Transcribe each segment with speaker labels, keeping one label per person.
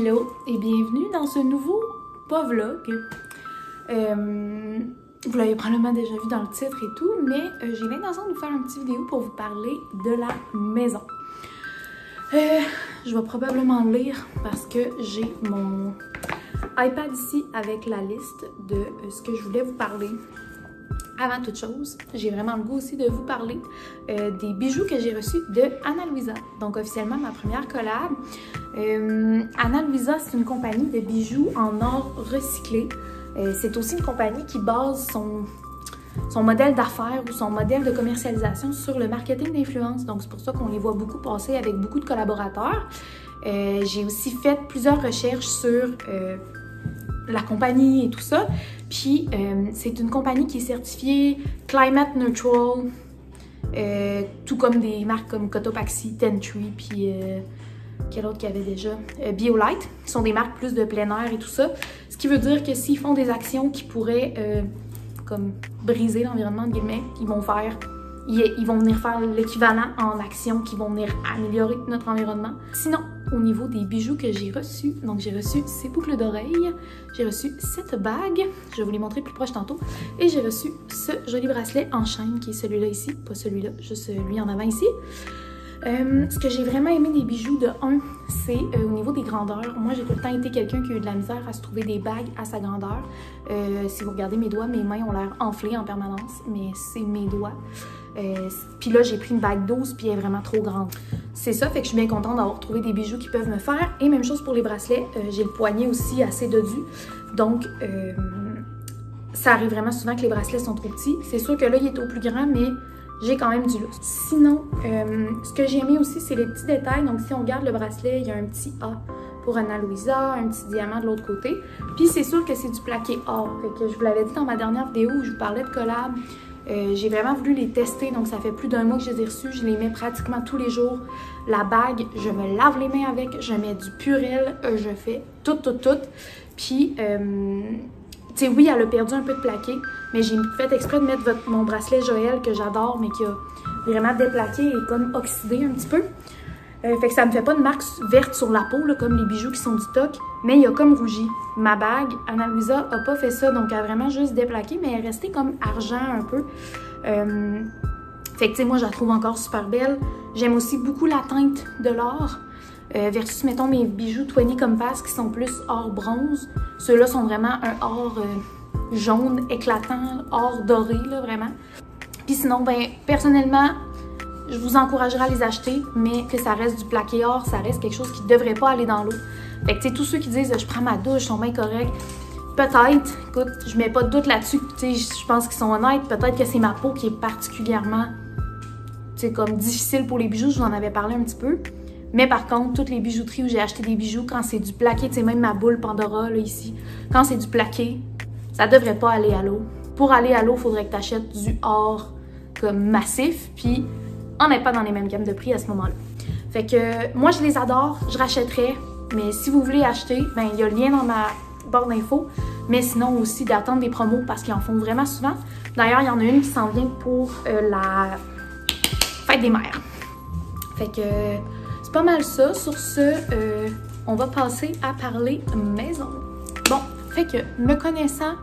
Speaker 1: Hello et bienvenue dans ce nouveau vlog. Vous l'avez probablement déjà vu dans le titre et tout, mais j'ai l'intention de vous faire une petite vidéo pour vous parler de la maison. Je vais probablement le lire parce que j'ai mon iPad ici avec la liste de ce que je voulais vous parler. Avant toute chose, j'ai vraiment le goût aussi de vous parler des bijoux que j'ai reçus de Ana Luisa. Donc officiellement ma première collab. Ana Luisa, c'est une compagnie de bijoux en or recyclé. C'est aussi une compagnie qui base son modèle d'affaires ou son modèle de commercialisation sur le marketing d'influence. Donc c'est pour ça qu'on les voit beaucoup passer avec beaucoup de collaborateurs. J'ai aussi fait plusieurs recherches sur la compagnie et tout ça. Puis c'est une compagnie qui est certifiée Climate Neutral, tout comme des marques comme Cotopaxi, Ten Tree, puis quel autre qu'il y avait déjà? BioLite, qui sont des marques plus de plein air et tout ça. Ce qui veut dire que s'ils font des actions qui pourraient comme briser l'environnement, de guillemets, ils vont venir faire l'équivalent en actions qui vont venir améliorer notre environnement. Sinon, au niveau des bijoux que j'ai reçus, donc j'ai reçu ces boucles d'oreilles, j'ai reçu cette bague, je vais vous les montrer plus proche tantôt, et j'ai reçu ce joli bracelet en chaîne qui est celui-là ici, pas celui-là, juste celui en avant ici. Ce que j'ai vraiment aimé des bijoux de 1, c'est au niveau des grandeurs. Moi, j'ai tout le temps été quelqu'un qui a eu de la misère à se trouver des bagues à sa grandeur. Si vous regardez mes doigts, mes mains ont l'air enflées en permanence, mais c'est mes doigts. Puis là, j'ai pris une bague 12 puis elle est vraiment trop grande. C'est ça, fait que je suis bien contente d'avoir trouvé des bijoux qui peuvent me faire. Et même chose pour les bracelets, j'ai le poignet aussi assez dodu. Donc, ça arrive vraiment souvent que les bracelets sont trop petits. C'est sûr que là, il est au plus grand, mais j'ai quand même du lustre. Sinon, ce que j'ai aimé aussi, c'est les petits détails. Donc, si on regarde le bracelet, il y a un petit A pour Ana Luisa, un petit diamant de l'autre côté. Puis, c'est sûr que c'est du plaqué or. Fait que je vous l'avais dit dans ma dernière vidéo où je vous parlais de collab. J'ai vraiment voulu les tester, donc ça fait plus d'un mois que je les ai reçus. Je les mets pratiquement tous les jours. La bague, je me lave les mains avec, je mets du Purell, je fais tout. Puis, tu sais, oui, elle a perdu un peu de plaqué, mais j'ai fait exprès de mettre mon bracelet Joël que j'adore, mais qui a vraiment déplaqué et comme oxydé un petit peu. Fait que ça me fait pas de marque verte sur la peau, là, comme les bijoux qui sont du stock, mais il y a comme rougi. Ma bague, Ana Luisa a pas fait ça, donc elle a vraiment juste déplaqué, mais elle est restée comme argent un peu. Fait que tu sais, moi je la trouve encore super belle. J'aime aussi beaucoup la teinte de l'or, versus mettons mes bijoux 20 Compass qui sont plus or bronze. Ceux-là sont vraiment un or jaune éclatant, or doré là vraiment. Puis sinon, ben personnellement, je vous encouragerais à les acheter, mais que ça reste du plaqué or, ça reste quelque chose qui ne devrait pas aller dans l'eau. Fait que tu sais, tous ceux qui disent je prends ma douche, sont bien corrects, peut-être, écoute, je mets pas de doute là-dessus, tu sais, je pense qu'ils sont honnêtes, peut-être que c'est ma peau qui est particulièrement, tu sais, comme difficile pour les bijoux, je vous en avais parlé un petit peu. Mais par contre, toutes les bijouteries où j'ai acheté des bijoux, quand c'est du plaqué, tu sais, même ma boule Pandora, là, ici, quand c'est du plaqué, ça devrait pas aller à l'eau. Pour aller à l'eau, il faudrait que tu achètes du or comme massif, puis on n'est pas dans les mêmes gammes de prix à ce moment-là. Fait que moi, je les adore, je rachèterais, mais si vous voulez acheter, ben il y a le lien dans ma barre d'infos, mais sinon aussi d'attendre des promos parce qu'ils en font vraiment souvent. D'ailleurs, il y en a une qui s'en vient pour la fête des mères. Fait que c'est pas mal ça. Sur ce, on va passer à parler maison. Bon, fait que me connaissant,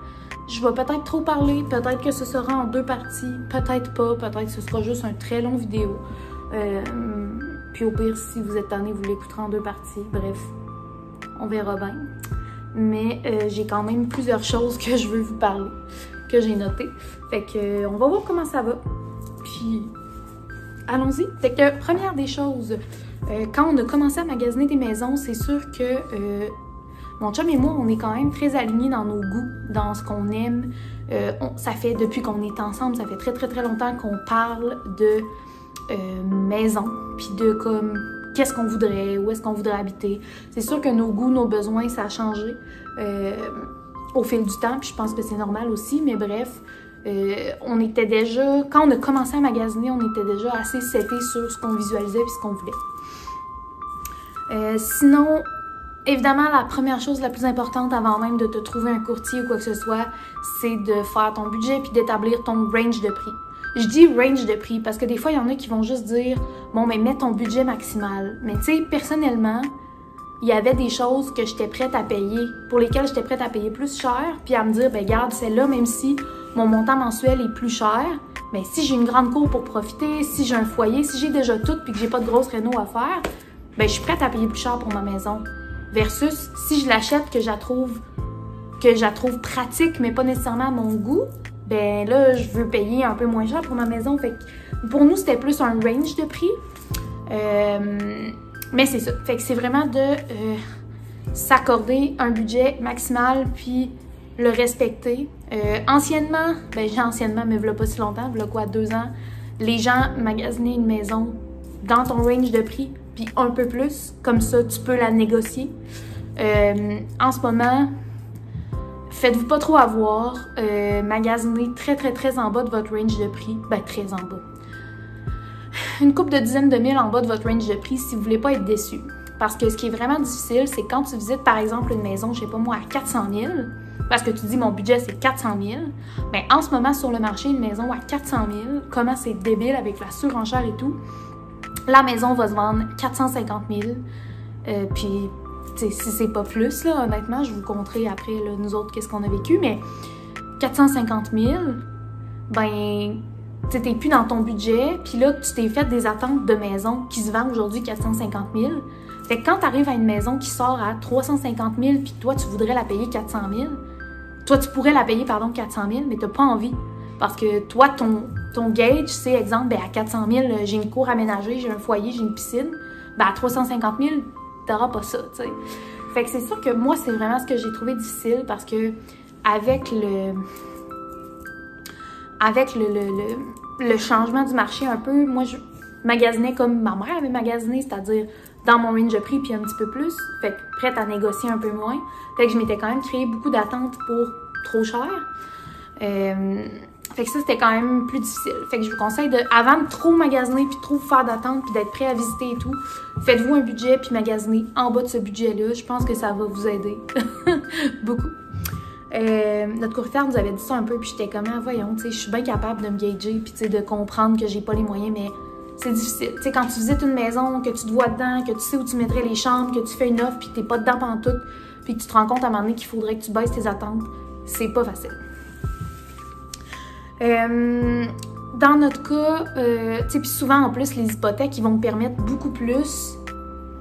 Speaker 1: je vais peut-être trop parler, peut-être que ce sera en 2 parties, peut-être pas, peut-être que ce sera juste un très long vidéo. Puis au pire, si vous êtes tanné, vous l'écouterez en 2 parties. Bref, on verra bien. Mais j'ai quand même plusieurs choses que je veux vous parler, que j'ai notées. Fait que on va voir comment ça va. Puis allons-y. Fait que première des choses, quand on a commencé à magasiner des maisons, c'est sûr que mon chum et moi, on est quand même très alignés dans nos goûts, dans ce qu'on aime. Ça fait, depuis qu'on est ensemble, ça fait très longtemps qu'on parle de maison, puis de comme, qu'est-ce qu'on voudrait, où est-ce qu'on voudrait habiter. C'est sûr que nos goûts, nos besoins, ça a changé au fil du temps, puis je pense que c'est normal aussi, mais bref, on était déjà, quand on a commencé à magasiner, on était déjà assez setés sur ce qu'on visualisait et ce qu'on voulait. Sinon, évidemment, la première chose la plus importante avant même de te trouver un courtier ou quoi que ce soit, c'est de faire ton budget puis d'établir ton range de prix. Je dis range de prix parce que des fois, il y en a qui vont juste dire « Bon, mais mets ton budget maximal. » Mais tu sais, personnellement, il y avait des choses que j'étais prête à payer, pour lesquelles j'étais prête à payer plus cher, puis à me dire, ben garde, celle-là, même si mon montant mensuel est plus cher, ben si j'ai une grande cour pour profiter, si j'ai un foyer, si j'ai déjà tout, puis que j'ai pas de grosse réno à faire, ben je suis prête à payer plus cher pour ma maison. Versus, si je l'achète, que je la trouve pratique, mais pas nécessairement à mon goût, ben là, je veux payer un peu moins cher pour ma maison. Fait que pour nous, c'était plus un range de prix. Mais c'est ça. Fait que c'est vraiment de s'accorder un budget maximal puis le respecter. Anciennement, mais voilà pas si longtemps, voilà quoi, 2 ans, les gens magasinaient une maison dans ton range de prix puis un peu plus. Comme ça, tu peux la négocier. En ce moment, faites-vous pas trop avoir. Magasinez très en bas de votre range de prix. Ben, très en bas. Une couple de dizaines de mille en bas de votre range de prix si vous voulez pas être déçu. Parce que ce qui est vraiment difficile, c'est quand tu visites par exemple une maison, je sais pas moi, à 400 000, parce que tu dis mon budget c'est 400 000, mais en ce moment sur le marché, une maison à 400 000, comment c'est débile avec la surenchère et tout, la maison va se vendre 450 000, puis si c'est pas plus, là, honnêtement, je vous compterai après, là, nous autres, qu'est-ce qu'on a vécu, mais 450 000, ben... tu t'es plus dans ton budget, puis là, tu t'es fait des attentes de maison qui se vendent aujourd'hui 450 000. Fait que quand tu arrives à une maison qui sort à 350 000, puis toi, tu voudrais la payer 400 000, toi, tu pourrais la payer, 400 000, mais t'as pas envie. Parce que toi, ton gauge, c'est, exemple, ben, à 400 000, j'ai une cour aménagée, j'ai un foyer, j'ai une piscine. Ben, à 350 000, t'auras pas ça, tu sais. Fait que c'est sûr que moi, c'est vraiment ce que j'ai trouvé difficile, parce que avec le changement du marché un peu, moi, je magasinais comme ma mère avait magasiné, c'est-à-dire dans mon range de prix puis un petit peu plus, fait que prête à négocier un peu moins. Fait que je m'étais quand même créé beaucoup d'attentes pour trop cher. Fait que ça, c'était quand même plus difficile. Fait que je vous conseille avant de trop magasiner puis trop faire d'attentes puis d'être prêt à visiter et tout, faites-vous un budget puis magasinez en bas de ce budget-là. Je pense que ça va vous aider beaucoup. Notre courtière nous avait dit ça un peu, puis j'étais comme, voyons, tu sais, je suis bien capable de me gager, puis tu sais, de comprendre que j'ai pas les moyens, mais c'est difficile. Tu sais, quand tu visites une maison, que tu te vois dedans, que tu sais où tu mettrais les chambres, que tu fais une offre, puis que t'es pas dedans pantoute, puis que tu te rends compte à un moment donné qu'il faudrait que tu baisses tes attentes, c'est pas facile. Dans notre cas, tu sais, puis souvent, en plus, les hypothèques, ils vont te permettre beaucoup plus,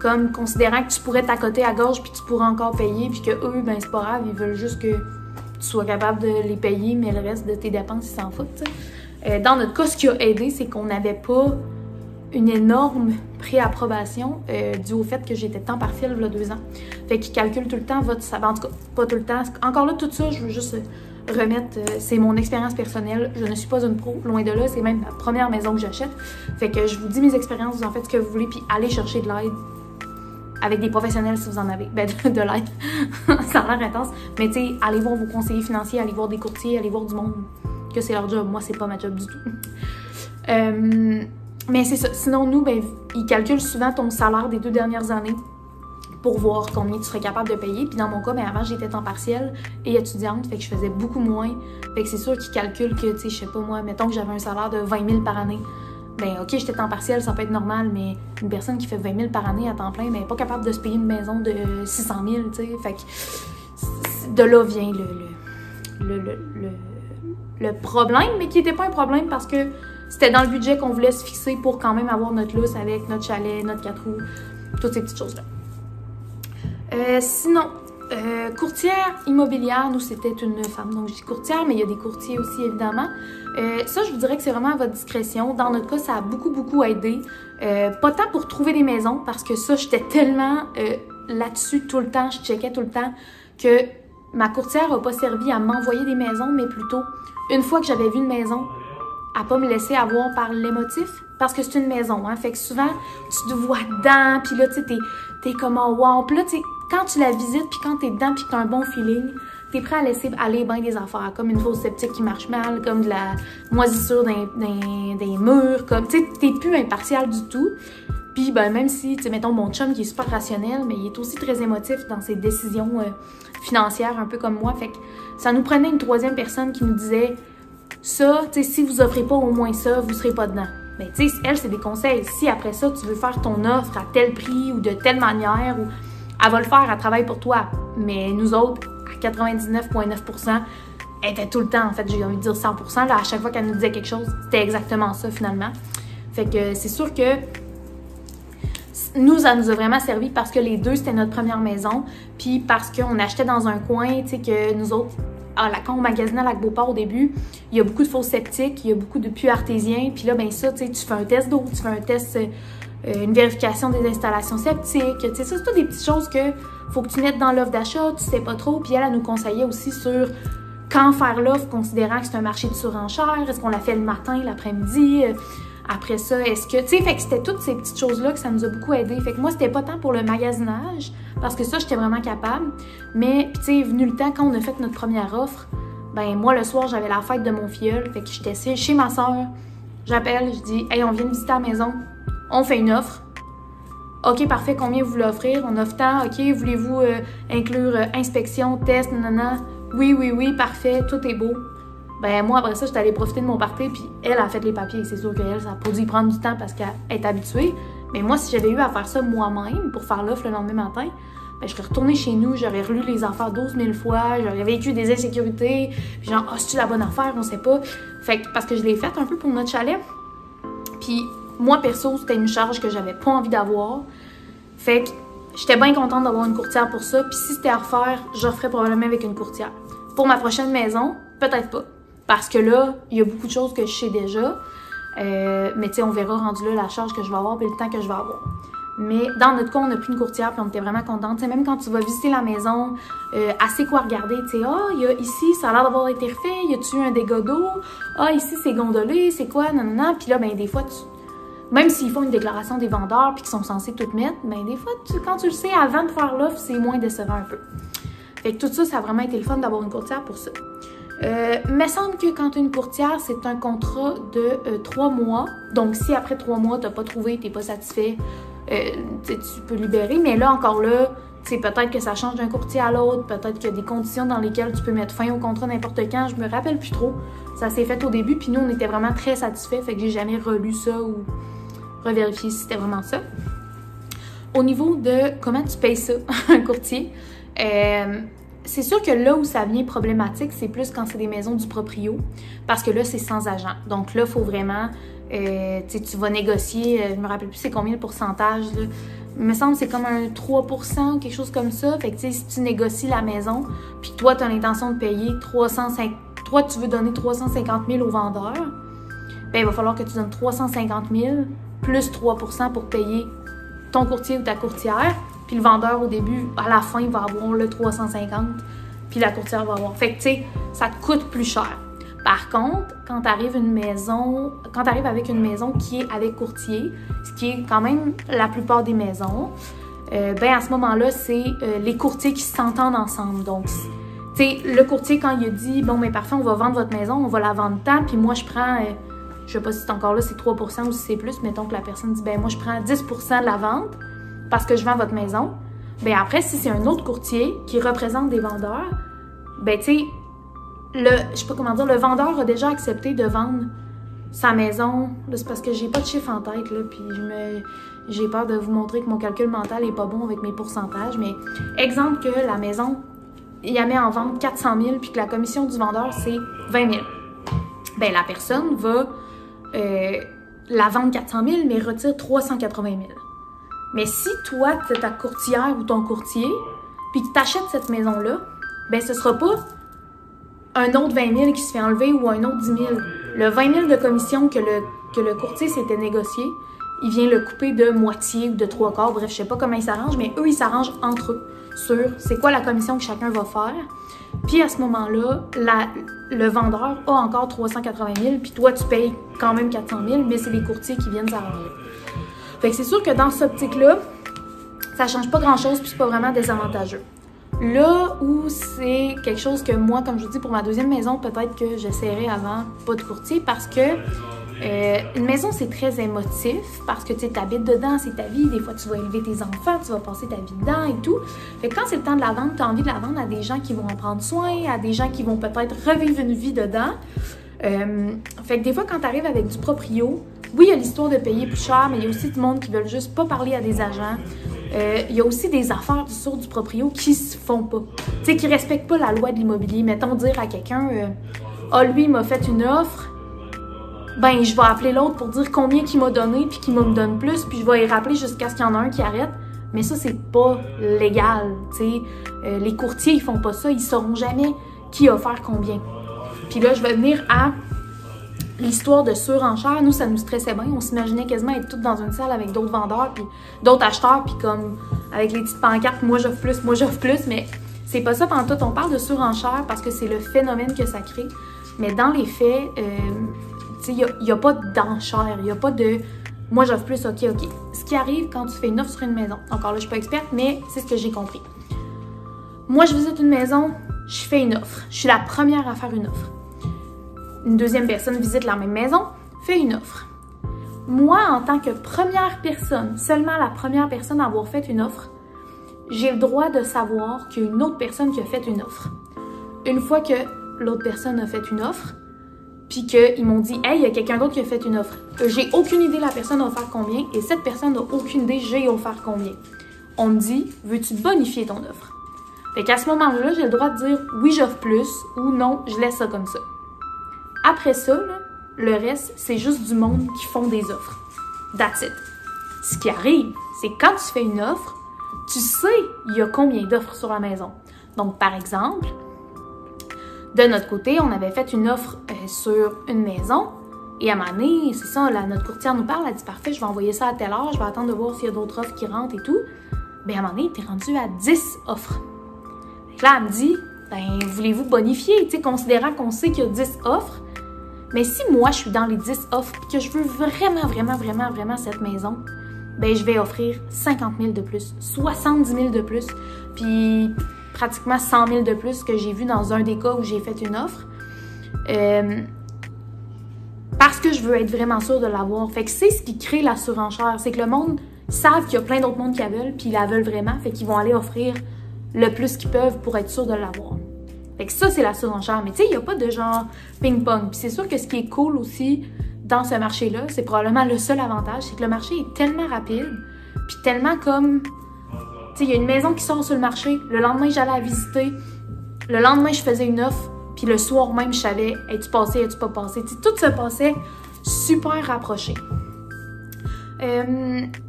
Speaker 1: comme considérant que tu pourrais t'accoter à gorge, puis tu pourrais encore payer, puis que eux, ben c'est pas grave, ils veulent juste que tu sois capable de les payer, mais le reste de tes dépenses, ils s'en foutent, tu sais. Dans notre cas, ce qui a aidé, c'est qu'on n'avait pas une énorme préapprobation dû au fait que j'étais temps partiel il y a 2 ans. Fait qu'ils calculent tout le temps votre salaire. En tout cas, pas tout le temps. Encore là, tout ça, je veux juste remettre, c'est mon expérience personnelle. Je ne suis pas une pro, loin de là. C'est même la première maison que j'achète. Fait que je vous dis mes expériences, vous en faites ce que vous voulez, puis allez chercher de l'aide. Avec des professionnels si vous en avez. Ben, de l'aide. Ça a l'air intense. Mais tu sais, allez voir vos conseillers financiers, allez voir des courtiers, allez voir du monde. Que c'est leur job. Moi, c'est pas ma job du tout. Mais c'est ça. Sinon, nous, ben, ils calculent souvent ton salaire des 2 dernières années pour voir combien tu serais capable de payer. Puis dans mon cas, ben, avant, j'étais temps partiel et étudiante. Fait que je faisais beaucoup moins. Fait que c'est sûr qu'ils calculent que, tu sais, je sais pas moi, mettons que j'avais un salaire de 20 000 par année. Ben ok, j'étais temps partiel, ça peut être normal, mais une personne qui fait 20 000 par année à temps plein, ben, n'est pas capable de se payer une maison de 600 000, tu sais. Fait que de là vient le problème, mais qui n'était pas un problème parce que c'était dans le budget qu'on voulait se fixer pour quand même avoir notre lousse avec notre chalet, notre 4 roues, toutes ces petites choses-là. Sinon, courtière immobilière, nous c'était une femme, donc je dis courtière, mais il y a des courtiers aussi évidemment. Ça, je vous dirais que c'est vraiment à votre discrétion. Dans notre cas, ça a beaucoup aidé. Pas tant pour trouver des maisons, parce que ça, j'étais tellement là-dessus tout le temps, je checkais tout le temps, que ma courtière n'a pas servi à m'envoyer des maisons, mais plutôt, une fois que j'avais vu une maison, à pas me laisser avoir par l'émotif, parce que c'est une maison, hein. Fait que souvent, tu te vois dedans, puis là, tu sais, t'es comme oh, wow. Puis là, tu sais, quand tu la visites, puis quand t'es dedans, puis que t'as un bon feeling, t'es prêt à laisser aller bien des affaires, comme une fosse septique qui marche mal, comme de la moisissure des murs, comme, tu sais, t'es plus impartial du tout. Puis, ben, même si, tu sais, mettons, mon chum qui est super rationnel, mais il est aussi très émotif dans ses décisions financières, un peu comme moi. Fait que ça nous prenait une 3e personne qui nous disait ça, tu sais, si vous offrez pas au moins ça, vous serez pas dedans. Mais tu sais, elle, c'est des conseils. Si après ça, tu veux faire ton offre à tel prix ou de telle manière, ou elle va le faire, elle travaille pour toi. Mais nous autres, à 99,9%, elle était tout le temps, en fait, j'ai envie de dire 100%, là, à chaque fois qu'elle nous disait quelque chose, c'était exactement ça, finalement. Fait que c'est sûr que nous, ça nous a vraiment servi parce que les deux, c'était notre première maison, puis parce qu'on achetait dans un coin, tu sais, que nous autres, quand on magasinait à Lac-Beauport au début, il y a beaucoup de fosses septiques, il y a beaucoup de puits artésiens, puis là, ben ça, tu sais, tu fais un test d'eau, tu fais un test, une vérification des installations septiques, tu sais, ça, c'est toutes des petites choses que faut que tu mettes dans l'offre d'achat, tu sais pas trop, puis elle nous conseillait aussi sur quand faire l'offre, considérant que c'est un marché de surenchère, est-ce qu'on la fait le matin, l'après-midi, après ça, est-ce que, tu sais, fait que c'était toutes ces petites choses-là que ça nous a beaucoup aidé. Fait que moi, c'était pas tant pour le magasinage, parce que ça, j'étais vraiment capable. Mais, tu sais, venu le temps, quand on a fait notre première offre, ben moi, le soir, j'avais la fête de mon filleul. Fait que j'étais chez ma soeur. J'appelle, je dis, hey, on vient de visiter la maison. On fait une offre. OK, parfait, combien vous voulez offrir? On offre tant. OK, voulez-vous inclure inspection, test, nanana? Oui, parfait, tout est beau. Ben moi, après ça, j'étais allée profiter de mon party, puis elle a fait les papiers. C'est sûr qu'elle, ça a pas dû y prendre du temps parce qu'elle est habituée. Mais moi, si j'avais eu à faire ça moi-même pour faire l'offre le lendemain matin, ben je serais retournée chez nous, j'aurais relu les affaires 12 000 fois, j'aurais vécu des insécurités, puis genre, ah, c'est-tu la bonne affaire? On sait pas. Fait que, parce que je l'ai faite un peu pour notre chalet. Puis moi, perso, c'était une charge que j'avais pas envie d'avoir. Fait que j'étais bien contente d'avoir une courtière pour ça. Puis si c'était à refaire, je referais probablement avec une courtière. Pour ma prochaine maison, peut-être pas. Parce que là, il y a beaucoup de choses que je sais déjà. Mais tu sais, on verra rendu là la charge que je vais avoir et le temps que je vais avoir. Mais dans notre cas, on a pris une courtière puis on était vraiment contente. T'sais, même quand tu vas visiter la maison, assez quoi regarder. Tu sais, il y a ici, ça a l'air d'avoir été refait. Y a-tu un dégât d'eau? Ici, c'est gondolé, c'est quoi? Nanana. Puis là, ben des fois, même s'ils font une déclaration des vendeurs puis qu'ils sont censés tout mettre, ben des fois, quand tu le sais avant de faire l'offre, c'est moins décevant un peu. Fait que tout ça, ça a vraiment été le fun d'avoir une courtière pour ça. Me semble que quand tu as une courtière, c'est un contrat de 3 mois. Donc, si après 3 mois, tu n'as pas trouvé, tu n'es pas satisfait, tu peux libérer. Mais là, encore là, peut-être que ça change d'un courtier à l'autre. Peut-être qu'il y a des conditions dans lesquelles tu peux mettre fin au contrat n'importe quand. Je me rappelle plus trop. Ça s'est fait au début. Puis nous, on était vraiment très satisfaits. Fait que j'ai jamais relu ça ou revérifié si c'était vraiment ça. Au niveau de comment tu payes ça, un courtier, c'est sûr que là où ça devient problématique, c'est plus quand c'est des maisons du proprio, parce que là, c'est sans agent. Donc là, il faut vraiment, tu vas négocier, je me rappelle plus c'est combien le pourcentage, là. Il me semble que c'est comme un 3% ou quelque chose comme ça. Fait que si tu négocies la maison, puis toi, tu as l'intention de payer 3 tu veux donner 350 000 au vendeur, ben il va falloir que tu donnes 350 000 plus 3% pour payer ton courtier ou ta courtière. Puis le vendeur, au début, à la fin, va avoir le 350, puis la courtière va avoir. Fait que, tu sais, ça te coûte plus cher. Par contre, quand tu arrives avec une maison qui est avec courtier, ce qui est quand même la plupart des maisons, ben à ce moment-là, c'est les courtiers qui s'entendent ensemble. Donc, tu sais, le courtier, quand il a dit, bon, mais parfait, on va vendre votre maison, on va la vendre tant, puis moi, je prends, je sais pas si c'est encore là, c'est 3% ou si c'est plus, mettons que la personne dit, ben moi, je prends 10% de la vente, parce que je vends votre maison, bien après, si c'est un autre courtier qui représente des vendeurs, ben tu sais, je sais pas comment dire, le vendeur a déjà accepté de vendre sa maison. Là, c'est parce que j'ai pas de chiffre en tête, là, puis j'ai peur de vous montrer que mon calcul mental est pas bon avec mes pourcentages, mais exemple que la maison, il la met en vente 400 000, puis que la commission du vendeur, c'est 20 000. Ben la personne va la vendre 400 000, mais retire 380 000. Mais si toi, tu es ta courtière ou ton courtier, puis que tu achètes cette maison-là, ben ce sera pas un autre 20 000 qui se fait enlever ou un autre 10 000. Le 20 000 de commission que le courtier s'était négocié, il vient le couper de moitié ou de 3/4. Bref, je sais pas comment ils s'arrangent, mais eux, ils s'arrangent entre eux sur c'est quoi la commission que chacun va faire. Puis à ce moment-là, le vendeur a encore 380 000, puis toi, tu payes quand même 400 000, mais c'est les courtiers qui viennent s'arranger. Fait que c'est sûr que dans cette optique-là, ça change pas grand-chose puis c'est pas vraiment désavantageux. Là où c'est quelque chose que moi, comme je vous dis, pour ma deuxième maison, peut-être que j'essaierai avant pas de courtier parce que une maison, c'est très émotif parce que tu habites dedans, c'est ta vie. Des fois, tu vas élever tes enfants, tu vas passer ta vie dedans et tout. Fait que quand c'est le temps de la vendre, tu as envie de la vendre à des gens qui vont en prendre soin, à des gens qui vont peut-être revivre une vie dedans. Fait que des fois, quand tu arrives avec du proprio, oui, il y a l'histoire de payer plus cher, mais il y a aussi du monde qui veulent juste pas parler à des agents. Il y a aussi des affaires sur du proprio qui se font pas. Tu sais, qui respectent pas la loi de l'immobilier. Mettons dire à quelqu'un, lui, il m'a fait une offre, ben, je vais appeler l'autre pour dire combien qu'il m'a donné, puis qu'il me donne plus, puis je vais y rappeler jusqu'à ce qu'il y en a un qui arrête. Mais ça, c'est pas légal, tu sais. Les courtiers, ils font pas ça, ils sauront jamais qui a offert combien. Puis là, je vais venir à l'histoire de surenchère. Nous, ça nous stressait bien. On s'imaginait quasiment être toutes dans une salle avec d'autres vendeurs, puis d'autres acheteurs, puis comme avec les petites pancartes, moi j'offre plus, mais c'est pas ça pantoute. On parle de surenchère parce que c'est le phénomène que ça crée. Mais dans les faits, il n'y a pas d'enchère, il n'y a pas de « moi j'offre plus, ok. » Ce qui arrive quand tu fais une offre sur une maison, encore là je suis pas experte, mais c'est ce que j'ai compris. Moi je visite une maison, je fais une offre. Je suis la première à faire une offre. Une deuxième personne visite la même maison, fait une offre. Moi, en tant que première personne, seulement la première personne à avoir fait une offre, j'ai le droit de savoir qu'il y a une autre personne qui a fait une offre. Une fois que l'autre personne a fait une offre, puis qu'ils m'ont dit « Hey, il y a quelqu'un d'autre qui a fait une offre. » J'ai aucune idée la personne a offert combien et cette personne n'a aucune idée j'ai offert combien. On me dit « Veux-tu bonifier ton offre? » Fait qu'à ce moment-là, j'ai le droit de dire « Oui, j'offre plus » ou « Non, je laisse ça comme ça. » Après ça, là, le reste, c'est juste du monde qui font des offres. That's it. Ce qui arrive, c'est quand tu fais une offre, tu sais il y a combien d'offres sur la maison. Donc, par exemple, de notre côté, on avait fait une offre sur une maison et à un moment donné, c'est ça, notre courtière nous parle, elle dit « Parfait, je vais envoyer ça à telle heure, je vais attendre de voir s'il y a d'autres offres qui rentrent et tout. » Bien, à un moment donné, t'es rendu à 10 offres. Donc là, elle me dit « Ben, voulez-vous bonifier? » Tu sais, considérant qu'on sait qu'il y a 10 offres. Mais si moi, je suis dans les 10 offres et que je veux vraiment cette maison, ben je vais offrir 50 000 de plus, 70 000 de plus, puis pratiquement 100 000 de plus que j'ai vu dans un des cas où j'ai fait une offre. Parce que je veux être vraiment sûre de l'avoir. Fait que c'est ce qui crée la surenchère. C'est que le monde savent qu'il y a plein d'autres mondes qui la veulent, puis ils la veulent vraiment. Fait qu'ils vont aller offrir le plus qu'ils peuvent pour être sûrs de l'avoir. Fait que ça, c'est la surenchère. Mais tu sais, il n'y a pas de genre ping-pong. Puis c'est sûr que ce qui est cool aussi dans ce marché-là, c'est probablement le seul avantage, c'est que le marché est tellement rapide, puis tellement comme... Tu sais, il y a une maison qui sort sur le marché, le lendemain, j'allais la visiter, le lendemain, je faisais une offre, puis le soir même, je savais, es-tu passé, es-tu pas passé? Tu sais, tout se passait super rapproché.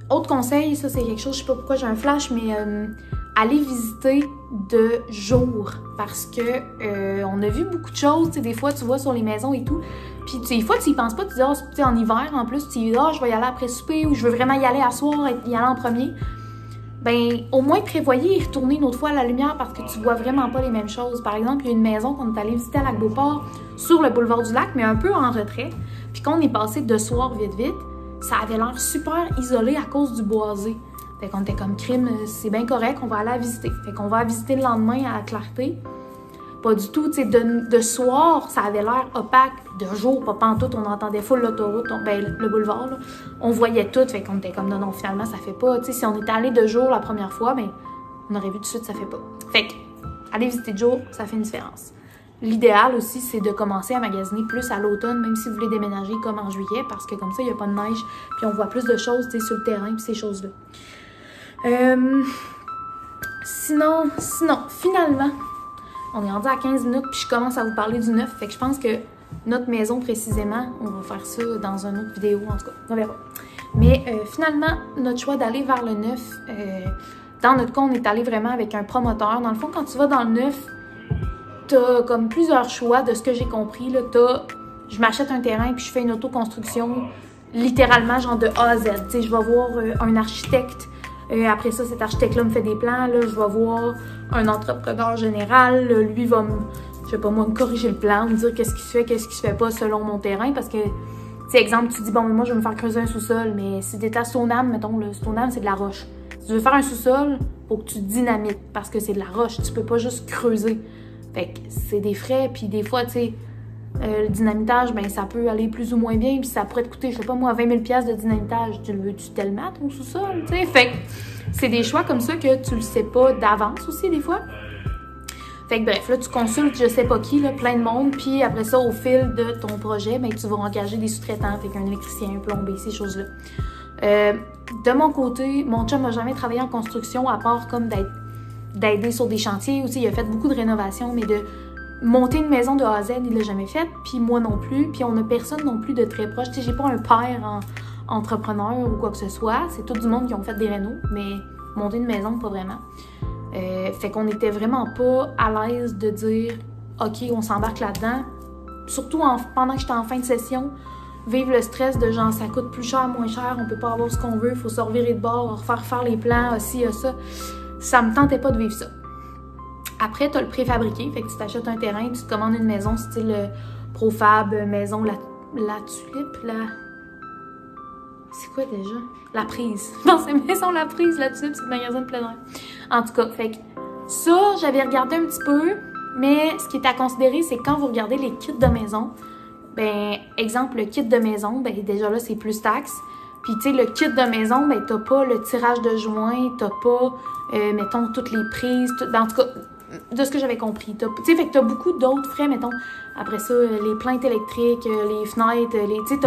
Speaker 1: Autre conseil, ça, c'est quelque chose, je sais pas pourquoi j'ai un flash, mais... aller visiter de jour parce que on a vu beaucoup de choses, tu sais, des fois tu vois sur les maisons et tout, puis des fois tu y penses pas, tu dis c'est en hiver en plus, tu dis je vais y aller après souper ou je veux vraiment y aller à soir et y aller en premier. Ben au moins prévoyez et retourner une autre fois à la lumière parce que tu vois vraiment pas les mêmes choses. Par exemple, il y a une maison qu'on est allé visiter à Lac-Beauport sur le boulevard du Lac, mais un peu en retrait, puis quand on est passé de soir vite, ça avait l'air super isolé à cause du boisé. Fait qu'on était comme crime, c'est bien correct, on va aller la visiter. Fait qu'on va la visiter le lendemain à la clarté. Pas du tout, tu sais, de soir, ça avait l'air opaque. De jour, pas pantoute, on entendait full l'autoroute, le boulevard, là. On voyait tout, fait qu'on était comme non, finalement, ça fait pas. Tu sais, si on était allé de jour la première fois, ben, on aurait vu tout de suite, ça fait pas. Fait que, aller visiter de jour, ça fait une différence. L'idéal aussi, c'est de commencer à magasiner plus à l'automne, même si vous voulez déménager comme en juillet, parce que comme ça, il n'y a pas de neige, puis on voit plus de choses, tu sais, sur le terrain, puis ces choses-là. Sinon, finalement, on est rendu à 15 minutes puis je commence à vous parler du neuf. Fait que je pense que notre maison précisément, on va faire ça dans une autre vidéo, en tout cas, on verra. Mais finalement, notre choix d'aller vers le neuf, dans notre cas, on est allé vraiment avec un promoteur. Dans le fond, quand tu vas dans le neuf, t'as comme plusieurs choix de ce que j'ai compris. Là, je m'achète un terrain puis je fais une autoconstruction littéralement genre de A à Z. Tu sais, je vais voir un architecte. Après ça, cet architecte-là me fait des plans. Là, je vais voir un entrepreneur général. Là, lui va je sais pas moi, me corriger le plan, me dire qu'est-ce qui se fait, qu'est-ce qui se fait pas selon mon terrain. Parce que, tu sais, exemple, tu dis, bon, mais moi, je vais me faire creuser un sous-sol. Mais si t'es à Stoneham, mettons, le Stoneham, c'est de la roche. Si tu veux faire un sous-sol, faut que tu dynamites parce que c'est de la roche. Tu peux pas juste creuser. Fait que c'est des frais. Puis des fois, tu sais, le dynamitage, ben ça peut aller plus ou moins bien, puis ça pourrait te coûter, je sais pas moi, 20 000 $ de dynamitage. Tu le veux-tu tellement, ton sous-sol, tu sais? Fait que c'est des choix comme ça que tu le sais pas d'avance aussi, des fois. Fait que bref, là, tu consultes je sais pas qui, là, plein de monde, puis après ça, au fil de ton projet, ben tu vas engager des sous-traitants, fait qu'un électricien, un plombier, ces choses-là. de mon côté, mon chum n'a jamais travaillé en construction à part comme d'aider sur des chantiers. Aussi, il a fait beaucoup de rénovations, mais de monter une maison de A à Z, il l'a jamais fait. Puis moi non plus. Puis on n'a personne non plus de très proche. Tu sais, j'ai pas un père entrepreneur ou quoi que ce soit. C'est tout du monde qui ont fait des rénos, mais monter une maison, pas vraiment. Fait qu'on était vraiment pas à l'aise de dire « OK, on s'embarque là-dedans ». Surtout pendant que j'étais en fin de session, vivre le stress de genre ça coûte plus cher, moins cher, on peut pas avoir ce qu'on veut, il faut se revirer de bord, refaire les plans, ci, ça. Ça me tentait pas de vivre ça. Après, tu as le préfabriqué, fait que tu t'achètes un terrain, tu te commandes une maison style Profab, maison la tulipe, c'est quoi déjà? La prise. Non, c'est maison la prise, la tulipe, c'est le magasin de plein air. En tout cas, fait que ça, j'avais regardé un petit peu, mais ce qui est à considérer, c'est quand vous regardez les kits de maison, ben, exemple, le kit de maison, ben, déjà là, c'est plus taxe. Puis, tu sais, le kit de maison, ben, t'as pas le tirage de joints, t'as pas, mettons, toutes les prises, en tout cas, de ce que j'avais compris. Tu sais, fait que t'as beaucoup d'autres frais, mettons, après ça, les plaintes électriques, les fenêtres, tu sais,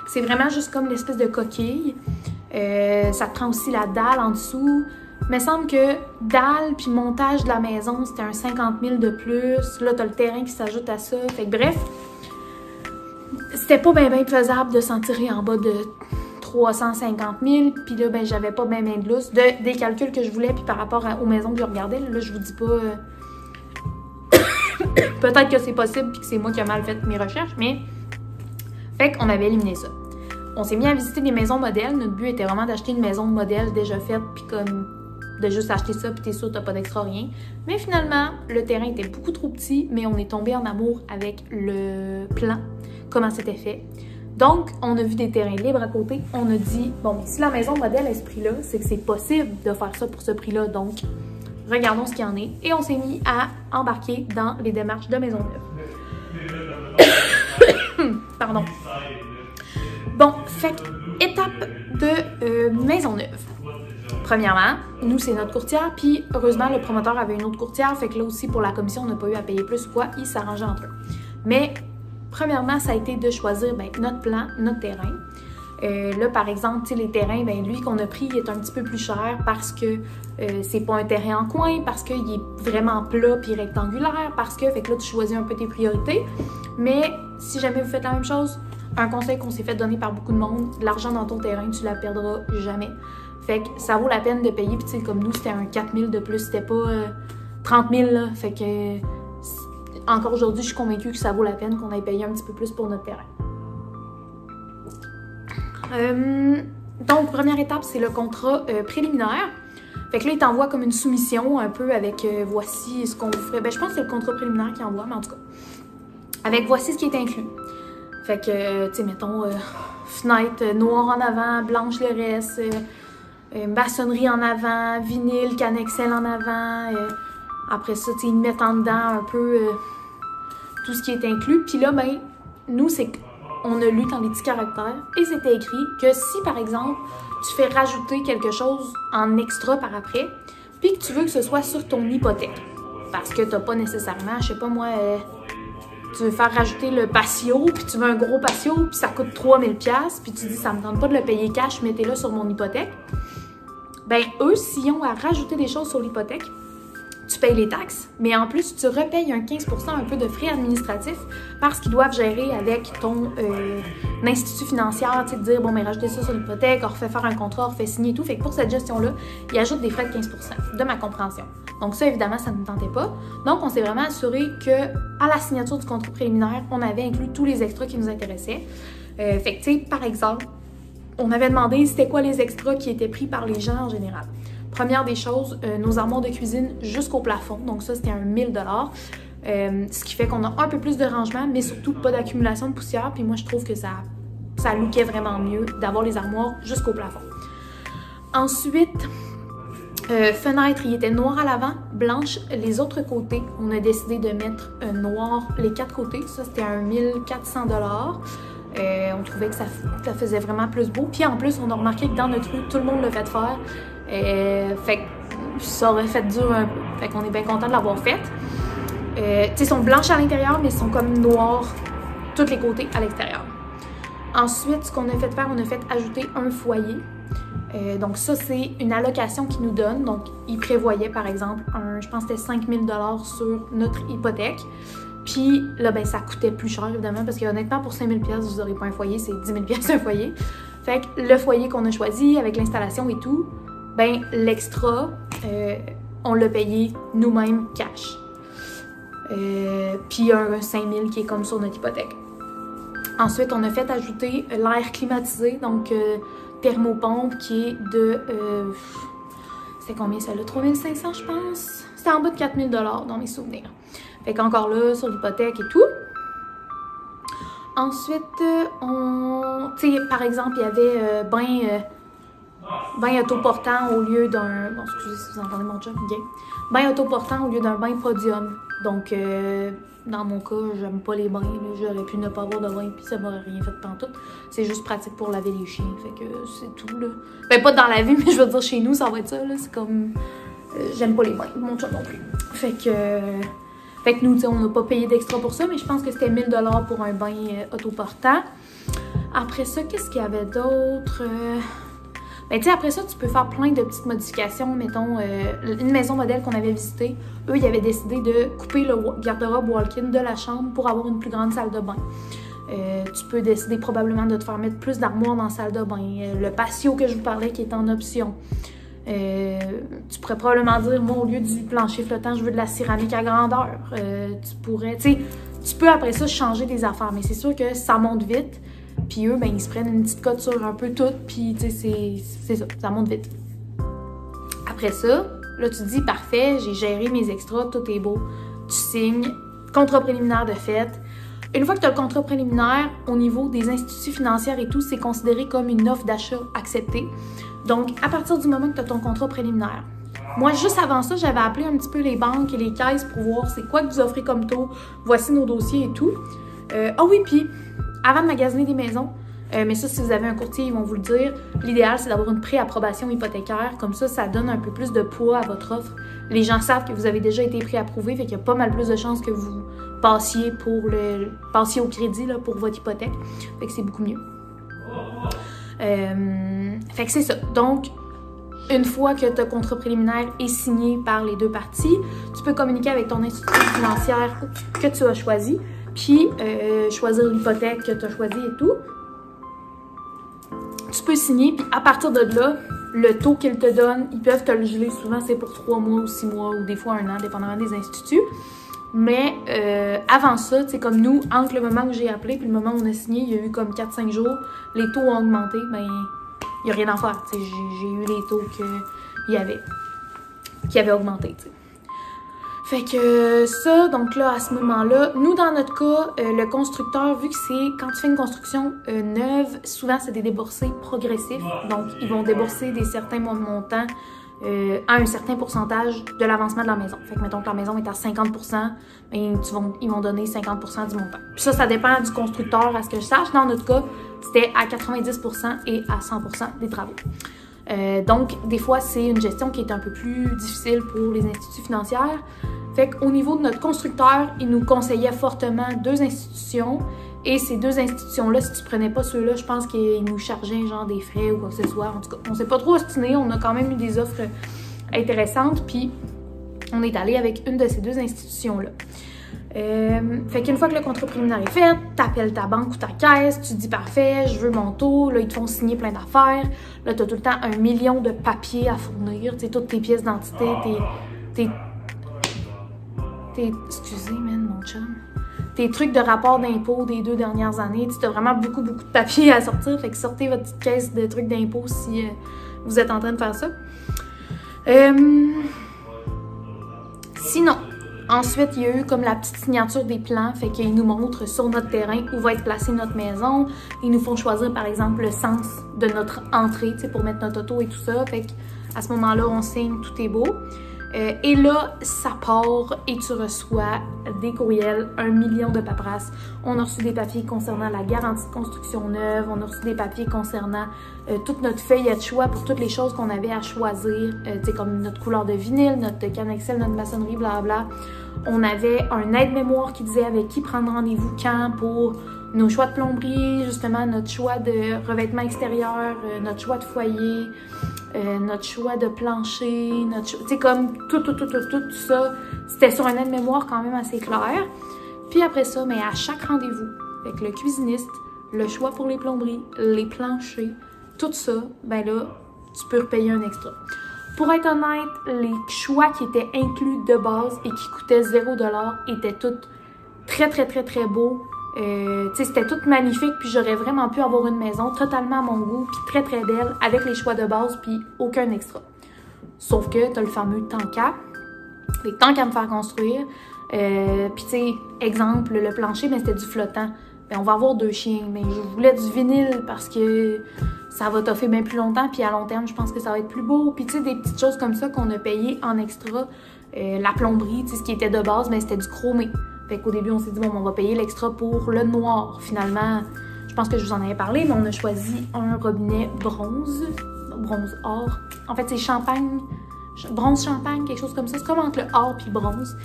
Speaker 1: c'est vraiment juste comme l'espèce de coquille. Ça te prend aussi la dalle en dessous. Il me semble que dalle puis montage de la maison, c'était un 50 000 de plus. Là, t'as le terrain qui s'ajoute à ça. Fait que bref, c'était pas bien faisable de s'en tirer en bas de 350 000. Puis là, ben, j'avais pas bien de lousse. Des calculs que je voulais, puis par rapport aux maisons que je regardais, là, je vous dis pas... Peut-être que c'est possible, puis que c'est moi qui ai mal fait mes recherches, mais... Fait qu'on avait éliminé ça. On s'est mis à visiter des maisons modèles. Notre but était vraiment d'acheter une maison modèle déjà faite, puis comme de juste acheter ça, puis t'es sûr t'as pas d'extra rien. Mais finalement, le terrain était beaucoup trop petit, mais on est tombé en amour avec le plan, comment c'était fait. Donc, on a vu des terrains libres à côté. On a dit, bon, si la maison modèle a ce prix-là, c'est que c'est possible de faire ça pour ce prix-là. Donc, regardons ce qu'il y en est. Et on s'est mis à embarquer dans les démarches de maison neuve. Pardon. Bon, fait étape de maison neuve. Premièrement, nous, c'est notre courtière, puis heureusement, le promoteur avait une autre courtière, fait que là aussi, pour la commission, on n'a pas eu à payer plus ou quoi, ils s'arrangeaient entre eux. Mais, premièrement, ça a été de choisir ben, notre plan, notre terrain. Là, par exemple, tu sais, les terrains, ben, lui qu'on a pris, il est un petit peu plus cher parce que c'est pas un terrain en coin, parce qu'il est vraiment plat puis rectangulaire, parce que, fait que là, tu choisis un peu tes priorités. Mais, si jamais vous faites la même chose, un conseil qu'on s'est fait donner par beaucoup de monde, l'argent dans ton terrain, tu la perdras jamais. Fait que ça vaut la peine de payer, puis tu sais, comme nous, c'était un 4 000 de plus, c'était pas 30 000, là. Fait que, encore aujourd'hui, je suis convaincue que ça vaut la peine qu'on aille payer un petit peu plus pour notre terrain. Donc, première étape, c'est le contrat préliminaire. Fait que là, il t'envoie comme une soumission, un peu avec voici ce qu'on vous ferait. Ben, je pense que c'est le contrat préliminaire qu'il envoie, mais en tout cas, avec voici ce qui est inclus. Fait que, tu sais, mettons, fenêtre noire en avant, blanche le reste, maçonnerie en avant, vinyle, cannexel en avant. Après ça, tu sais, ils mettent en dedans un peu tout ce qui est inclus. Puis là, ben, nous, c'est qu'on a lu dans les petits caractères et c'était écrit que si, par exemple, tu fais rajouter quelque chose en extra par après, puis que tu veux que ce soit sur ton hypothèque, parce que t'as pas nécessairement, je sais pas moi... tu veux faire rajouter le patio, puis tu veux un gros patio, puis ça coûte 3000$, puis tu dis ça me tente pas de le payer cash, mettez-le sur mon hypothèque. Ben eux, s'ils ont à rajouter des choses sur l'hypothèque, tu payes les taxes, mais en plus, tu repayes un 15% un peu de frais administratifs parce qu'ils doivent gérer avec ton institut financier, tu sais, te dire, bon, mais rajoutez ça sur l'hypothèque, on refait faire un contrat, on refait signer et tout. Fait que pour cette gestion-là, ils ajoutent des frais de 15%, de ma compréhension. Donc ça, évidemment, ça ne me tentait pas. Donc, on s'est vraiment assuré qu'à la signature du contrat préliminaire, on avait inclus tous les extras qui nous intéressaient. Fait que, tu sais, par exemple, on avait demandé c'était quoi les extras qui étaient pris par les gens en général. Première des choses, nos armoires de cuisine jusqu'au plafond. Donc ça, c'était un 1000$. Ce qui fait qu'on a un peu plus de rangement, mais surtout pas d'accumulation de poussière. Puis moi, je trouve que ça lookait vraiment mieux d'avoir les armoires jusqu'au plafond. Ensuite, fenêtre, il était noir à l'avant, blanche les autres côtés. On a décidé de mettre noir les 4 côtés. Ça, c'était un 1400$. On trouvait que ça faisait vraiment plus beau. Puis en plus, on a remarqué que dans notre rue, tout le monde l'a fait faire. Fait que ça aurait fait dur un peu. Fait qu'on est bien content de l'avoir fait. Tu sais, ils sont blanches à l'intérieur, mais ils sont comme noirs tous les côtés à l'extérieur. Ensuite, ce qu'on a fait faire, on a fait ajouter un foyer. Donc ça, c'est une allocation qu'ils nous donnent. Donc, ils prévoyaient, par exemple, je pense que c'était 5 000 $ sur notre hypothèque. Puis là, ben ça coûtait plus cher, évidemment, parce que honnêtement, pour 5 000 $, vous n'aurez pas un foyer, c'est 10 000 $ un foyer. Fait que le foyer qu'on a choisi, avec l'installation et tout, ben l'extra, on l'a payé nous-mêmes cash. Puis un 5 000 qui est comme sur notre hypothèque. Ensuite, on a fait ajouter l'air climatisé, donc thermopompe qui est de... c'était combien ça là? 3 500 je pense? C'était en bas de 4 000 $ dans mes souvenirs. Fait qu'encore là, sur l'hypothèque et tout. Ensuite, tu sais, par exemple, il y avait bain autoportant au lieu d'un... Bon, excusez si vous entendez mon job, bien. Bain autoportant au lieu d'un bain podium. Donc, dans mon cas, j'aime pas les bains. J'aurais pu ne pas avoir de bain, puis ça m'aurait rien fait pantoute. C'est juste pratique pour laver les chiens. Fait que c'est tout, là. Ben, pas dans la vie, mais je veux dire, chez nous, ça va être ça, là. C'est comme... j'aime pas les bains. Mon job non plus. Fait que nous, on n'a pas payé d'extra pour ça, mais je pense que c'était 1 000 $ pour un bain autoportant. Après ça, qu'est-ce qu'il y avait d'autre? Ben, tu sais, après ça, tu peux faire plein de petites modifications. Mettons, une maison modèle qu'on avait visitée, eux, ils avaient décidé de couper le garde-robe walk-in de la chambre pour avoir une plus grande salle de bain. Tu peux décider probablement de te faire mettre plus d'armoires dans la salle de bain. Le patio que je vous parlais qui est en option. Tu pourrais probablement dire, moi, au lieu du plancher flottant, je veux de la céramique à grandeur. Tu pourrais, tu sais, tu peux après ça changer des affaires, mais c'est sûr que ça monte vite. Puis eux, ben, ils se prennent une petite cote sur un peu tout, puis tu sais, c'est ça monte vite. Après ça, là, tu te dis, parfait, j'ai géré mes extras, tout est beau. Tu signes, contrat préliminaire de fait. Une fois que tu as le contrat préliminaire, au niveau des institutions financières et tout, c'est considéré comme une offre d'achat acceptée. Donc, à partir du moment que tu as ton contrat préliminaire, moi, juste avant ça, j'avais appelé un petit peu les banques et les caisses pour voir c'est quoi que vous offrez comme taux, voici nos dossiers et tout. Ah oui, puis, avant de magasiner des maisons, mais ça, si vous avez un courtier, ils vont vous le dire, l'idéal, c'est d'avoir une préapprobation hypothécaire. Comme ça donne un peu plus de poids à votre offre. Les gens savent que vous avez déjà été préapprouvé, fait qu'il y a pas mal plus de chances que vous passiez au crédit là, pour votre hypothèque. Fait que c'est beaucoup mieux. Fait que c'est ça. Donc, une fois que ton contrat préliminaire est signé par les deux parties, tu peux communiquer avec ton institution financière que tu as choisi, puis choisir l'hypothèque que tu as choisie et tout. Tu peux signer, puis à partir de là, le taux qu'ils te donnent, ils peuvent te le geler. Souvent, c'est pour 3 mois ou 6 mois ou des fois 1 an, dépendamment des instituts. Mais avant ça, tu sais, comme nous, entre le moment où j'ai appelé et le moment où on a signé, il y a eu comme 4-5 jours, les taux ont augmenté, ben il n'y a rien à faire. Tu sais, j'ai eu les taux qui avaient augmenté, tu sais. Fait que ça, donc là, à ce moment-là, nous, dans notre cas, le constructeur, vu que c'est, quand tu fais une construction neuve, souvent, c'est des déboursés progressifs. Donc, ils vont débourser des certains montants à un certain pourcentage de l'avancement de la maison. Fait que, mettons que la maison est à 50 %, ben, ils vont donner 50 % du montant. Puis ça dépend du constructeur, à ce que je sache. Dans notre cas, c'était à 90 % et à 100 % des travaux. Donc, des fois, c'est une gestion qui est un peu plus difficile pour les institutions financières. Fait qu'au niveau de notre constructeur, il nous conseillait fortement 2 institutions. Et ces 2 institutions-là, si tu prenais pas ceux-là, je pense qu'ils nous chargeaient genre des frais ou quoi que ce soit. En tout cas, on s'est pas trop ostiné. On a quand même eu des offres intéressantes. Puis, on est allé avec une de ces 2 institutions-là. Fait qu'une fois que le contrat préliminaire est fait, t'appelles ta banque ou ta caisse, tu dis parfait, je veux mon taux, là ils te font signer plein d'affaires, là t'as tout le temps 1 million de papiers à fournir, tu sais, toutes tes pièces d'identité, excusez, man, mon chum, tes trucs de rapport d'impôt des 2 dernières années, tu as vraiment beaucoup de papiers à sortir, fait que sortez votre petite caisse de trucs d'impôt si vous êtes en train de faire ça. Sinon, ensuite, il y a eu comme la petite signature des plans, fait qu'ils nous montrent sur notre terrain où va être placée notre maison. Ils nous font choisir, par exemple, le sens de notre entrée, tu sais, pour mettre notre auto et tout ça. Fait qu'à ce moment-là, on signe, tout est beau. Et là, ça part et tu reçois des courriels, 1 million de paperasses. On a reçu des papiers concernant la garantie de construction neuve, on a reçu des papiers concernant toute notre feuille de choix pour toutes les choses qu'on avait à choisir, tu sais, comme notre couleur de vinyle, notre canne Excel, notre maçonnerie, blablabla. On avait un aide-mémoire qui disait avec qui prendre rendez-vous quand pour nos choix de plomberie, justement notre choix de revêtement extérieur, notre choix de foyer, notre choix de plancher, tu sais, comme tout ça, c'était sur un aide-mémoire quand même assez clair. Puis après ça, mais à chaque rendez-vous, avec le cuisiniste, le choix pour les plomberies, les planchers, tout ça, ben là, tu peux repayer un extra. Pour être honnête, les choix qui étaient inclus de base et qui coûtaient 0$ étaient tous très beaux. Tu sais, c'était tout magnifique, puis j'aurais vraiment pu avoir une maison totalement à mon goût, puis très belle, avec les choix de base, puis aucun extra. Sauf que t'as le fameux tant qu'à, les tant qu'à me faire construire. Puis tu sais, exemple, le plancher, ben, c'était du flottant. Ben, on va avoir 2 chiens, mais je voulais du vinyle parce que ça va toffer bien plus longtemps, puis à long terme, je pense que ça va être plus beau. Puis tu sais, des petites choses comme ça qu'on a payées en extra. La plomberie, tu sais, ce qui était de base, ben, c'était du chromé. Fait qu'au début, on s'est dit, bon, on va payer l'extra pour le noir. Finalement, je pense que je vous en avais parlé, mais on a choisi un robinet bronze or. En fait, c'est champagne, bronze champagne, quelque chose comme ça. C'est comme entre le or puis bronze.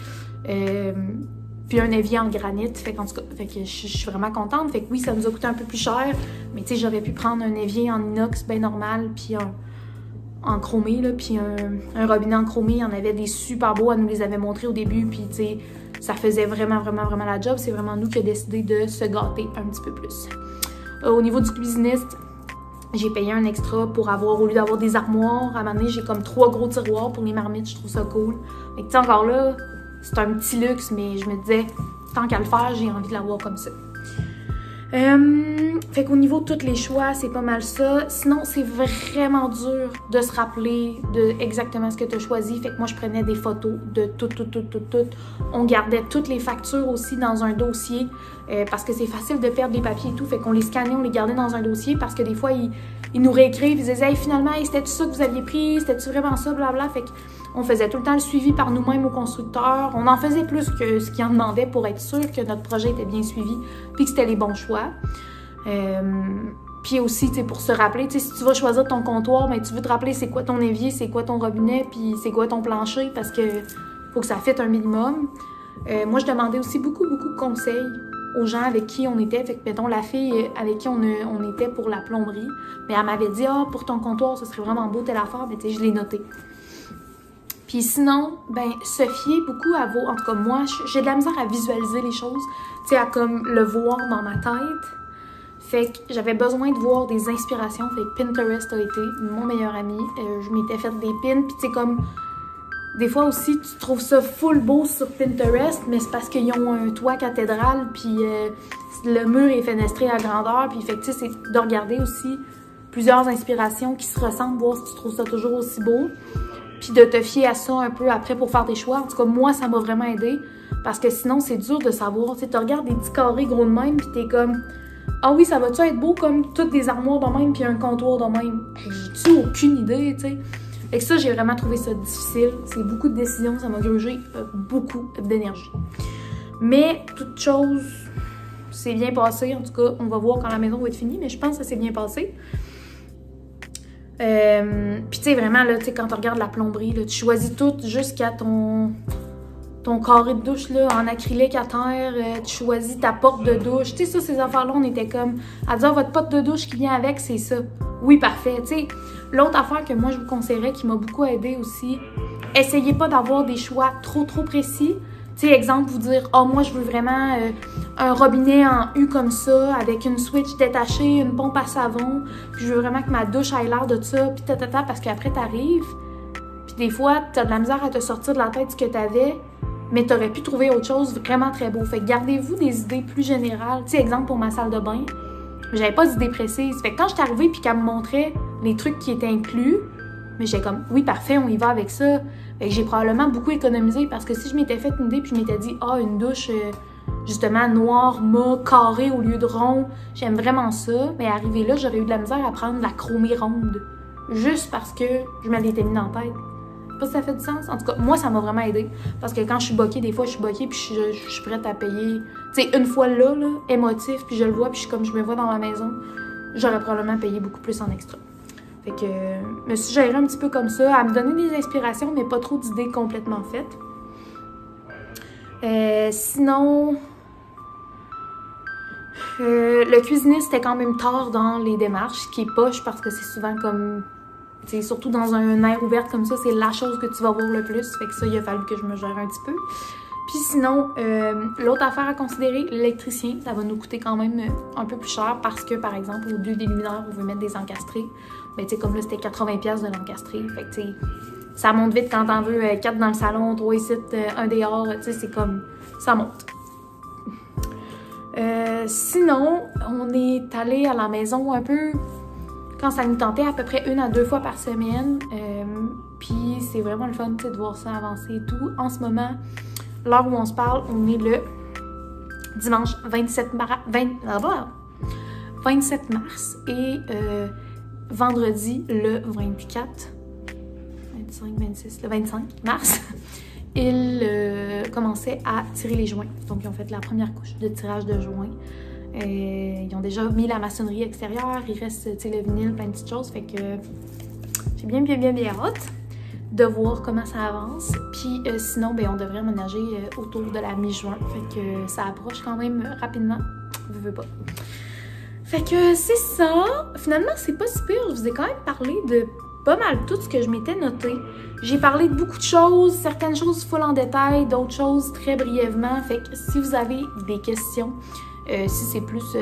Speaker 1: Puis un évier en granit. Fait qu'en tout cas, fait que je suis vraiment contente. Fait que oui, ça nous a coûté un peu plus cher, mais tu sais, j'aurais pu prendre un évier en inox bien normal, puis en chromé, là, puis un robinet en chromé. Il y en avait des super beaux, elle nous les avait montrés au début, puis tu sais, ça faisait vraiment la job. C'est vraiment nous qui avons décidé de se gâter un petit peu plus. Au niveau du cuisiniste, j'ai payé un extra pour avoir, au lieu d'avoir des armoires, à un moment donné, j'ai comme 3 gros tiroirs pour les marmites, je trouve ça cool. Fait que tu sais, encore là, c'est un petit luxe, mais je me disais, tant qu'à le faire, j'ai envie de l'avoir comme ça. Fait qu'au niveau de tous les choix, c'est pas mal ça. Sinon, c'est vraiment dur de se rappeler de exactement ce que tu as choisi. Fait que moi, je prenais des photos de tout. On gardait toutes les factures aussi dans un dossier parce que c'est facile de perdre les papiers et tout. Fait qu'on les scannait, on les gardait dans un dossier parce que des fois, ils nous réécrivent, ils disaient hey, finalement, hey, c'était-tu ça que vous aviez pris? C'était-tu vraiment ça? Blabla. Fait qu'on faisait tout le temps le suivi par nous-mêmes au constructeur. On en faisait plus que ce qu'ils en demandaient pour être sûr que notre projet était bien suivi puis que c'était les bons choix. Puis aussi, tu sais, pour se rappeler, tu sais, si tu vas choisir ton comptoir, mais tu veux te rappeler c'est quoi ton évier, c'est quoi ton robinet, puis c'est quoi ton plancher, parce que faut que ça fitte un minimum. Moi, je demandais aussi beaucoup de conseils aux gens avec qui on était. Fait que, mettons, la fille avec qui on était pour la plomberie, mais elle m'avait dit « Ah, pour ton comptoir, ce serait vraiment beau telle affaire. » Mais tu sais, je l'ai noté. Puis sinon, ben, se fier beaucoup à vos... En tout cas, moi, j'ai de la misère à visualiser les choses, tu sais, à comme le voir dans ma tête. Fait que j'avais besoin de voir des inspirations. Fait que Pinterest a été mon meilleur ami. Je m'étais fait des pins. Puis tu sais, comme... Des fois aussi, tu trouves ça full beau sur Pinterest, mais c'est parce qu'ils ont un toit cathédrale, puis le mur est fenestré à grandeur. Puis fait que tu sais, c'est de regarder aussi plusieurs inspirations qui se ressemblent, voir si tu trouves ça toujours aussi beau. Puis de te fier à ça un peu après pour faire tes choix. En tout cas, moi, ça m'a vraiment aidé. Parce que sinon, c'est dur de savoir. Tu sais, tu regardes des petits carrés gros de même, puis t'es comme... Ah oui, ça va-tu être beau comme toutes des armoires de même puis un comptoir de même? J'ai-tu aucune idée, tu sais? Fait que ça, j'ai vraiment trouvé ça difficile. C'est beaucoup de décisions, ça m'a grugé beaucoup d'énergie. Mais toute chose, c'est bien passé. En tout cas, on va voir quand la maison va être finie, mais je pense que ça s'est bien passé. Puis tu sais, vraiment, là, tu sais, quand tu regardes la plomberie, là, tu choisis tout jusqu'à ton carré de douche là, en acrylique à terre, tu choisis ta porte de douche. Tu sais, ça, ces affaires-là, on était comme à dire votre porte de douche qui vient avec, c'est ça. Oui, parfait. Tu sais, l'autre affaire que moi, je vous conseillerais, qui m'a beaucoup aidé aussi, essayez pas d'avoir des choix trop précis. Tu sais, exemple, vous dire, oh, moi, je veux vraiment un robinet en U comme ça, avec une switch détachée, une pompe à savon, puis je veux vraiment que ma douche ait l'air de ça, puis parce qu'après, t'arrives, puis des fois, t'as de la misère à te sortir de la tête ce que t'avais, mais t'aurais pu trouver autre chose vraiment très beau. Fait que gardez-vous des idées plus générales. Tu sais, exemple pour ma salle de bain, j'avais pas d'idées précises. Fait que quand j'étais arrivée puis qu'elle me montrait les trucs qui étaient inclus, mais j'étais comme, oui, parfait, on y va avec ça. Fait que j'ai probablement beaucoup économisé parce que si je m'étais fait une idée puis je m'étais dit, ah, une douche, justement, noire, mat, carré au lieu de rond, j'aime vraiment ça. Mais arrivé là, j'aurais eu de la misère à prendre la chromée ronde. Juste parce que je me l'étais mis dans la tête. Pas si ça fait du sens. En tout cas, moi, ça m'a vraiment aidé. Parce que quand je suis boquée, des fois, je suis boquée puis je suis prête à payer. Tu sais, une fois là, émotif, puis je le vois, puis je me vois dans ma maison, j'aurais probablement payé beaucoup plus en extra. Fait que je me suis gérée un petit peu comme ça, à me donner des inspirations, mais pas trop d'idées complètement faites. Le cuisiniste était quand même tard dans les démarches, ce qui est poche parce que c'est souvent comme... T'sais, surtout dans un air ouvert comme ça, c'est la chose que tu vas voir le plus. Fait que ça, il a fallu que je me gère un petit peu. Puis sinon, l'autre affaire à considérer, l'électricien, ça va nous coûter quand même un peu plus cher parce que, par exemple, au lieu des luminaires, on veut mettre des encastrés. Ben, tu sais, comme là, c'était 80$ de l'encastré. Fait que, tu sais, ça monte vite quand t'en veux 4 dans le salon, 3 ici, 1 dehors. Tu sais, c'est comme... ça monte. Sinon, on est allé à la maison un peu... quand ça nous tentait, à peu près 1 à 2 fois par semaine. Puis c'est vraiment le fun de voir ça avancer et tout. En ce moment, l'heure où on se parle, on est le dimanche 27 mars et vendredi le 24, 25, 26, le 25 mars, ils commençaient à tirer les joints. Donc ils ont fait la première couche de tirage de joints. Ils ont déjà mis la maçonnerie extérieure, il reste le vinyle, plein de petites choses, fait que j'ai bien hâte de voir comment ça avance. Puis sinon, ben, on devrait emménager autour de la mi-juin, fait que ça approche quand même rapidement, je veux pas. Fait que c'est ça, finalement c'est pas si pire, je vous ai quand même parlé de pas mal tout ce que je m'étais noté. J'ai parlé de beaucoup de choses, certaines choses full en détail, d'autres choses très brièvement, fait que si vous avez des questions, si c'est plus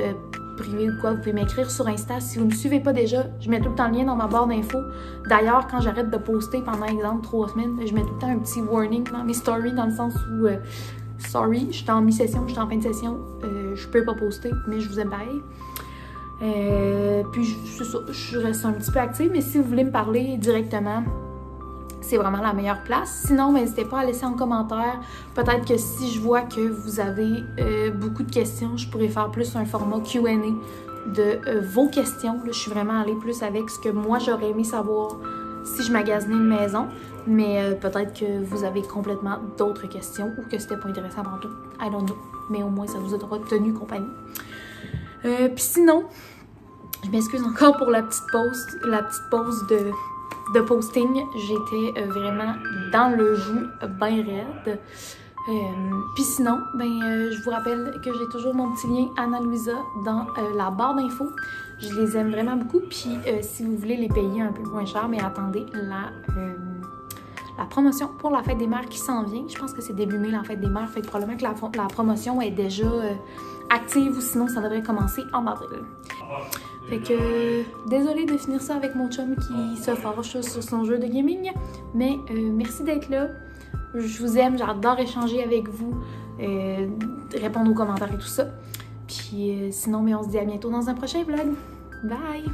Speaker 1: privé ou quoi, vous pouvez m'écrire sur Insta. Si vous ne me suivez pas déjà, je mets tout le temps le lien dans ma barre d'infos. D'ailleurs, quand j'arrête de poster pendant, exemple, 3 semaines, je mets tout le temps un petit warning dans mes stories, dans le sens où, sorry, je suis en mi-session, je suis en fin de session, je peux pas poster, mais je vous aime pareil. Puis, c'est ça, je reste un petit peu active, mais si vous voulez me parler directement, c'est vraiment la meilleure place. Sinon, n'hésitez pas à laisser en commentaire. Peut-être que si je vois que vous avez beaucoup de questions, je pourrais faire plus un format Q&A de vos questions. Là, je suis vraiment allée plus avec ce que moi, j'aurais aimé savoir si je magasinais une maison. Mais peut-être que vous avez complètement d'autres questions ou que c'était pas intéressant pour tout. I don't know. Mais au moins, ça vous aura tenu compagnie. Puis sinon, je m'excuse encore pour la petite pause de posting. J'étais vraiment dans le jus bien raide. Puis sinon, je vous rappelle que j'ai toujours mon petit lien Anna Louisa dans la barre d'infos. Je les aime vraiment beaucoup. Puis si vous voulez les payer un peu moins cher, mais attendez la promotion pour la fête des mères qui s'en vient. Je pense que c'est début mai la fête des mères. Fait que probablement que la promotion est déjà active ou sinon ça devrait commencer en avril. Fait que, désolée de finir ça avec mon chum qui se fâche sur son jeu de gaming, mais merci d'être là. Je vous aime, j'adore échanger avec vous, répondre aux commentaires et tout ça. Puis sinon, on se dit à bientôt dans un prochain vlog. Bye!